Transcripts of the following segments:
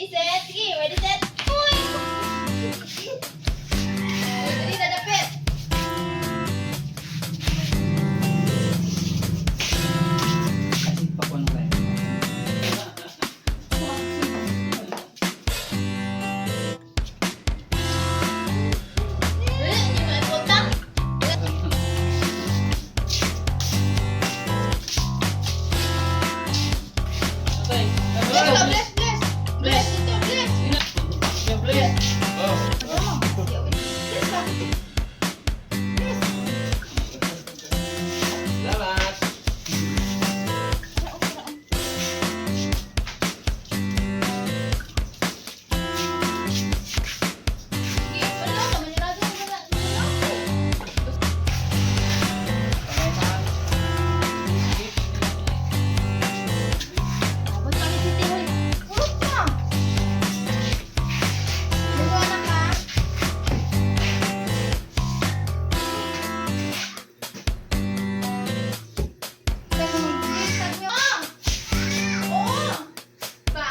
Ready, set, sige. Ready, set. Uy! Uy, dali, dadapit. Kasi pakuan ko yan. Dali, hindi mo iputang. Okay. Bless ka, bless, bless. Bless, ito, bless. Bless. Oh. Bless ka. Bless. Salamat. Sige, wala ka, manirado mo na. Abot kami si Tihoy. Urot ka. Luto anak ka. Kaya mag-bless ka niyo. Oo. Ba?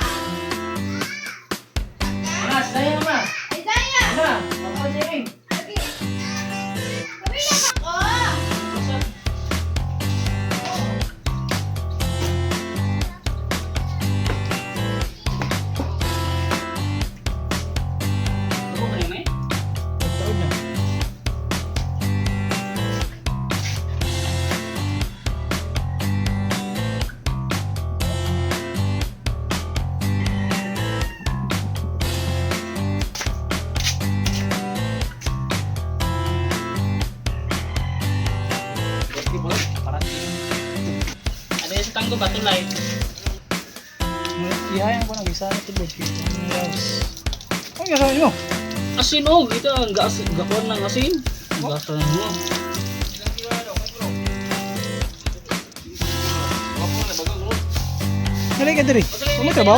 Mas, saya ma. Isaiah. Ano? Ako sharing. Sige. Pamilya ka. Oo. Ako kayo may? Taon na. Basketball? Parang ada yung sa tanggo ba? Tulay. Ihayan ko na isa na tubod. Ano yung asawa mo? Asin oh, ito ang gakuan ng asin. Gasa na mo. Nalay ka diri. Ano ka ba?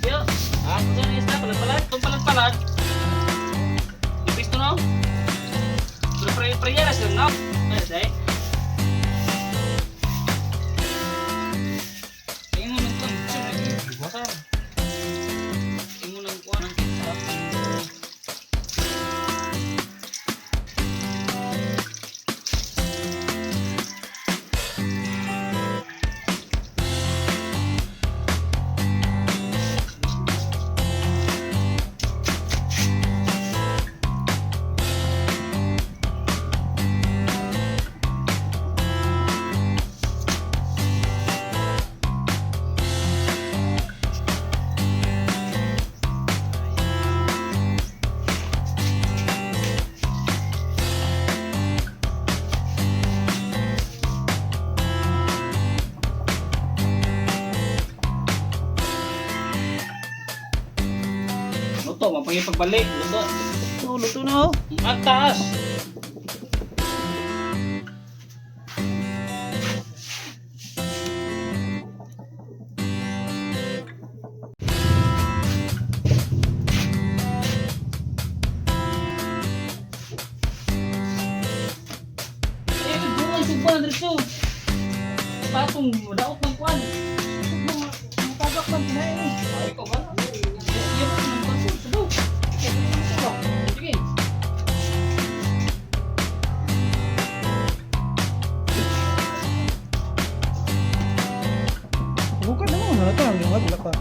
Yo. Ah, kung saan isda palat-palat, kung palat-palat. Ipis to no? Pero pre-preyaras lang no? Ano dahil? Tingin mo nang basa. Tingin mo nang kuha ng kita. Luto, mapangipagbalik. Luto. Luto na oh. Ang taas. Eh, buwan, suba na dito. Patong, daot ng kwan. Matagak lang kinain eh. Ay, ikaw ba? Yan ang paso, subo. Sige. Bukan naman. Ano ito? Ang mga bulak pa.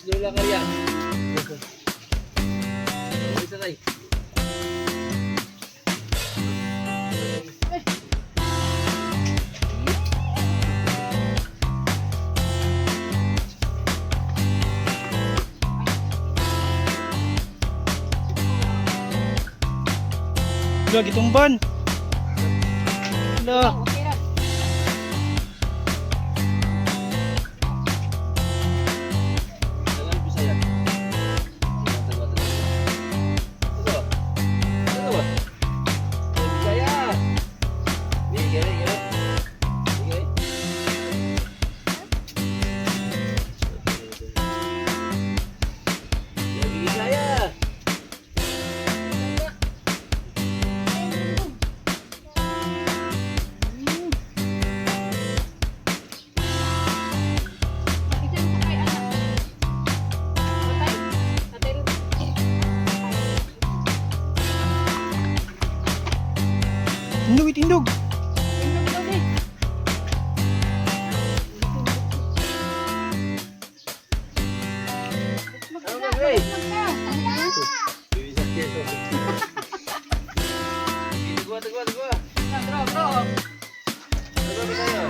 Lola Karya. Isa tayo. Udah gitumban. Udah. Okay ra. Jangan bisa ya. Bisa ya. Nih, gini, gini. Gini. Ya, bisa ya. Makita mo kay anak. Patay. Patay rin. Tindog, tindog. Tingnan mo daw eh. Ano ba, Gray? Magka. Bisa keso. Tunggu, tunggu, tunggu. Bro, bro. Tunggu, bisa ya.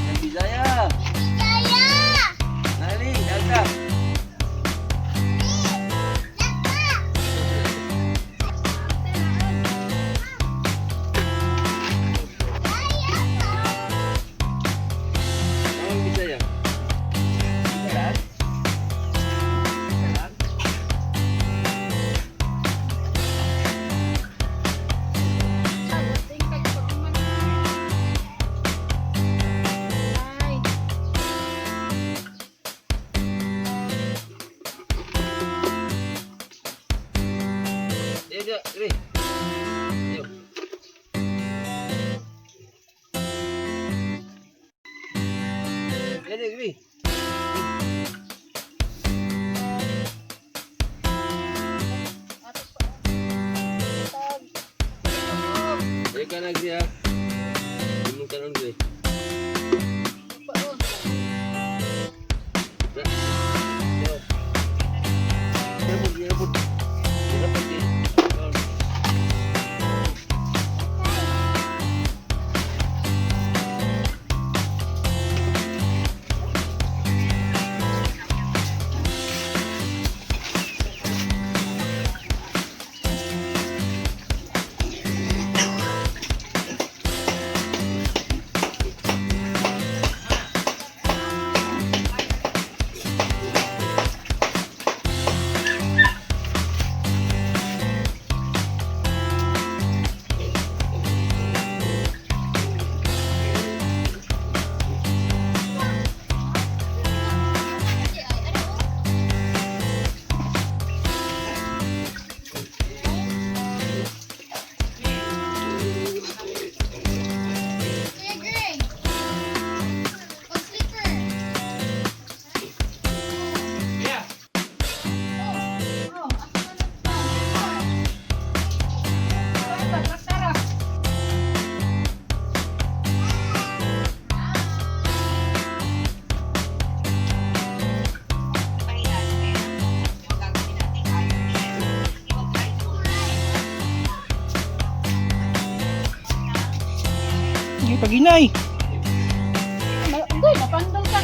Yang bisa ya. Nari, Delta. Kamu bisa ya? Bisa kan? Bisa kan? Ay. Yuk, yuk, Gray. Yuk. Jadi, Gray. Ayo kan lagi ya. Dimukan on Gray. Ya. Yuk. Rebut, rebut. Rebut di. Sige, paginay. Uy, napandol ka.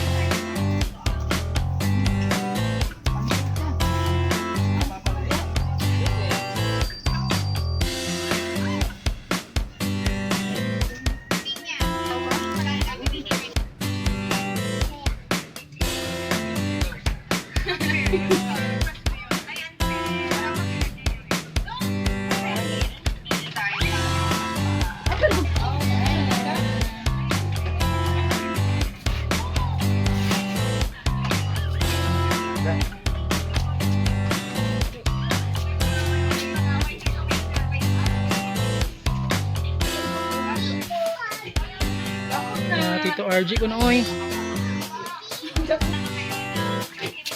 Tito RG ko na oy.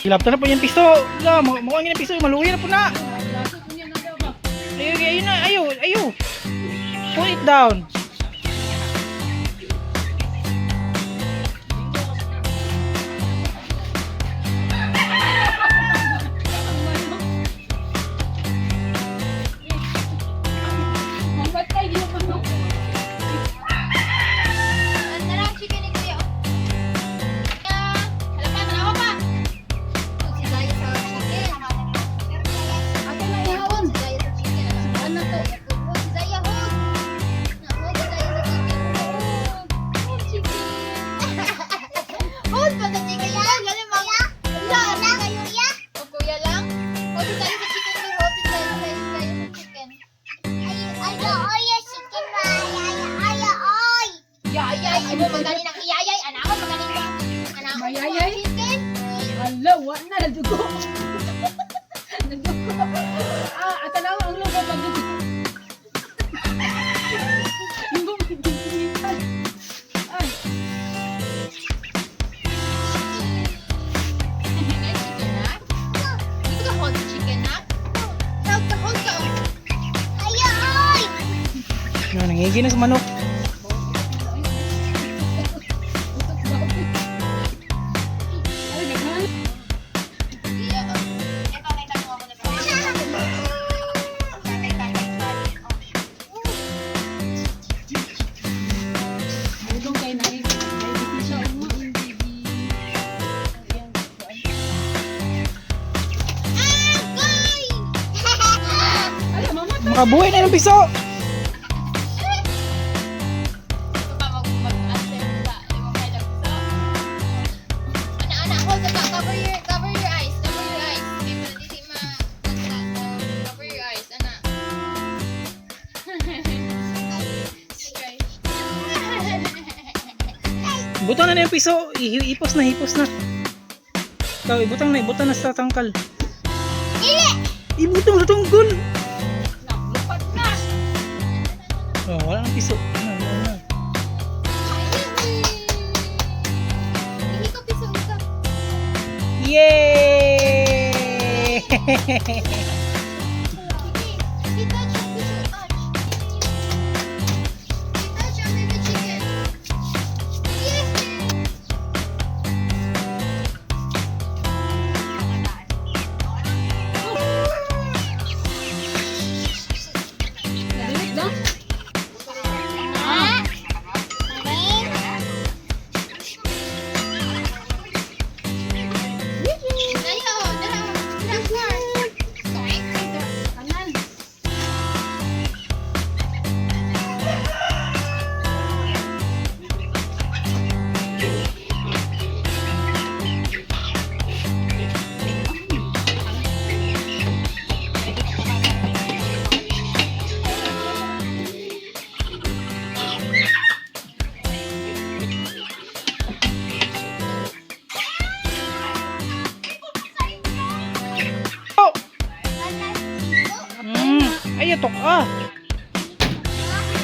Hilap na po yung pisto. La, mukha yung pisto, maluwi na po na. Ayo, ayo na, ayo, ayo. Put it down. Mamatay, di mo pa. Narang chicken ni Kuya. Hala pa, tanawa pa. Si Daya sa chicken. na nagdugo. Nagdugo. At tanawa ang logo pag nagdugo. Yung bumibigyan. Ay. Dito ka hold the chicken ha? Hold ka. Ayay! Nangigi na sa manok. Ay, naghan. Ito, may tanong ako na Udong kay nai. Ay, siya uma. Ala, mama. Makabuhay na ng piso. Ito pa mag-assess sa yung may lagso. Ana, hold the back. Cover your eyes. Hindi mo na cover your eyes, ana. Okay. Butang na yung piso. Hipos na. Ikaw, ibutang na sa tangkal. Ibutang sa tangkal. Lupat na. Oh, wala nang piso. Wala. Hindi ko piso ito. Yay! Touch yung piso. Touch yung baby chicken. Yes! Narinig daw. Kanan. Oh! Ay, ito ka.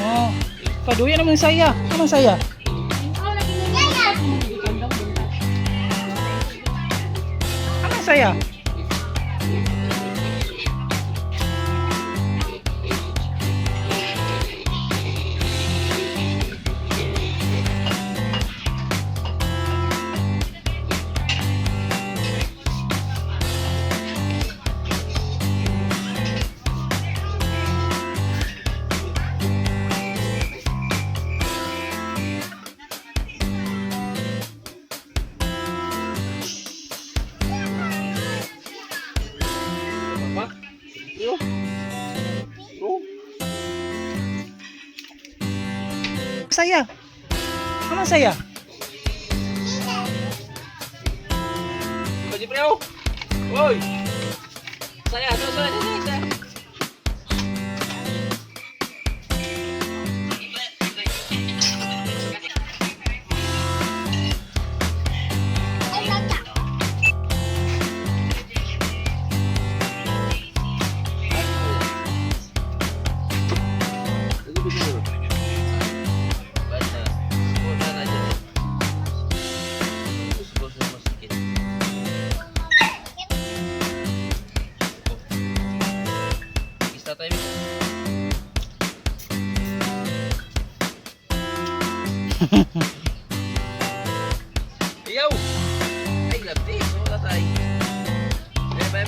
Oh. Kaduyan naman yung saya. Anong saya? Anong saya? Saya. Anong saya? Baju Priau. Woi. Saya. Iyaw! Ay, labdi. Wala tayo.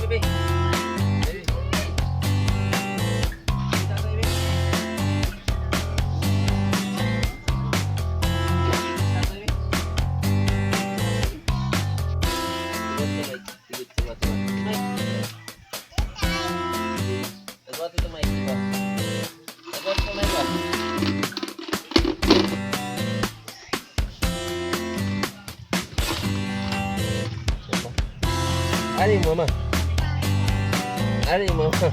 Baby. Kita tayo, baby. Ano yung mama? Ha?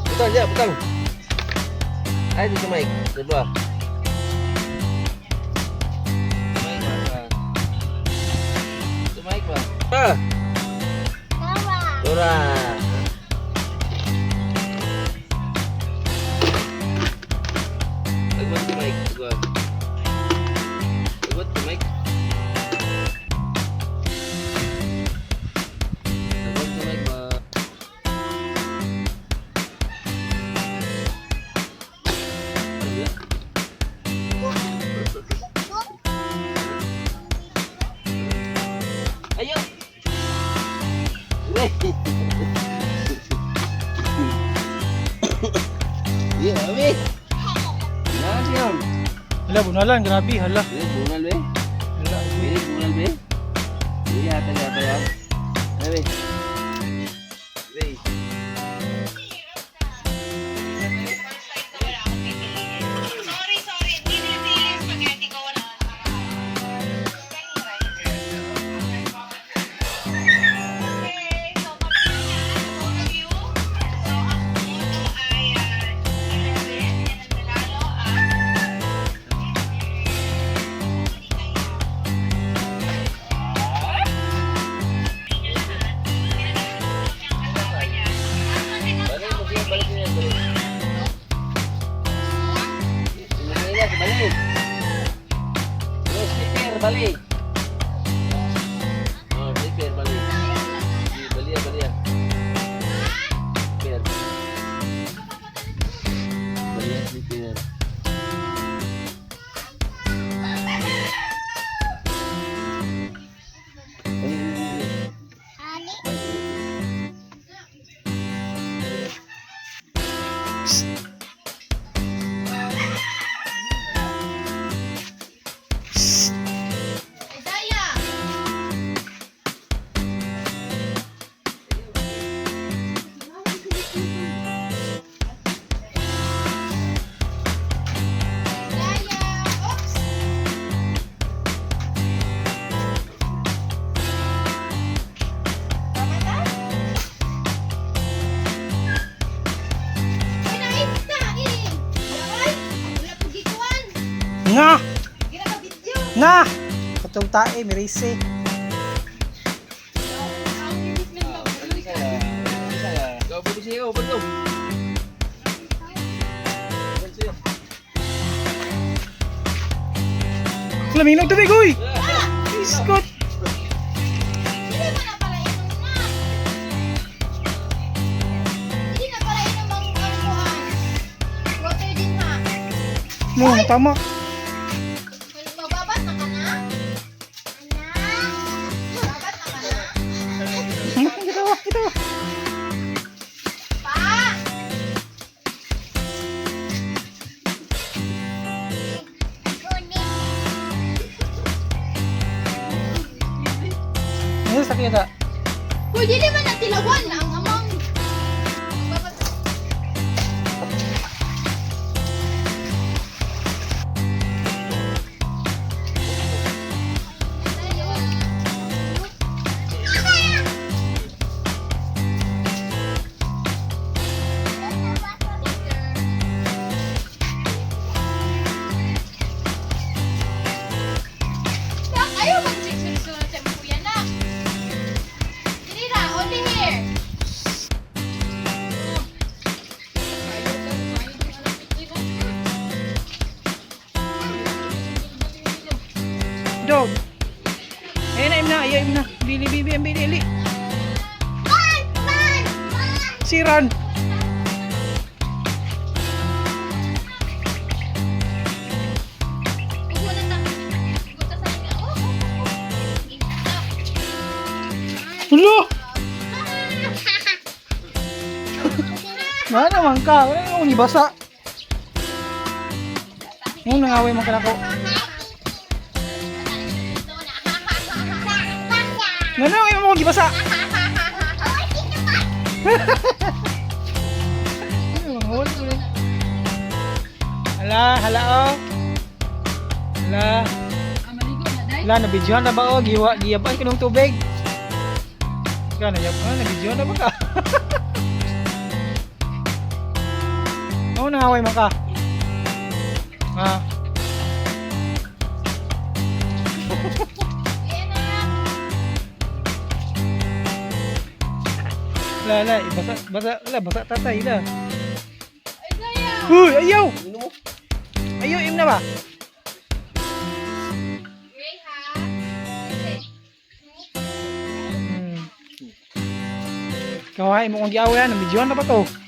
Butang dia, butang. Ay, dito Mike. Dua. Mike, masa. Dora. Dora. Agad si Mike. Agad. Agad si Mike. Agad si Mike ba? Ayo. Iya, Abi. Nah, siam. Hala, bunalan, grabe, hala. Ini bungal be. Hala, Ini bungal be. Iya, apa ya? Abi. Be. Sorry, hindi na spaghetti ko wala. Okay, so both of you. So ang puno ay 11 and ang nanalo Balik mo siya, balik niya, balik. Manila, balik. Slipper, balik. Oh, slipper, balik. Balik, balik. Slipper. Balik, slipper. Isaiah! Isaiah! Oops! Tama na? Ay, naita eh! Yaway! Wala po gikuan! nga, Ginaka-video! nga. Katong tae, mirise. Ang inis ng Balik saya. Balik saya. Kau balik siya, kau betul. Balik siya. Lamig ng tubig, uy! Iskot! Hindi mo na pala inom na. Hindi na pala inom ang kuhan. Water din ha. Mo, tama. Mababat na ka na? Mababat na ka na? Gitawa, gitawa. Pa! Ano sa kita? Uy, di naman natilawan na ang amang. Mababat na. Nak, ayaw mag-sexual sa mga kuya, nak. Dili na, only here. Dog. Ayun na, im na, ayaw im na. Bili, bibi, ang bili, ali. Siran. Hulo! Wala naman ka. Wala naman ibasa. Yung nangaway mo ka na ko. Ano yung mo gibasa? Hala, hala oh. Hala. Hala, nabidyohan na ba oh? Giyabay ka ng tubig. Ika, nabidyohan na ba ka? Oo, nangaway mo ka. Ah. La, basa tatay la. Ay, sayang. Huy, ayaw. Minum mo. Ayaw, im na ba? Okay, ha? Okay. Kawain mo kong giawan, nabidyohan na ba to?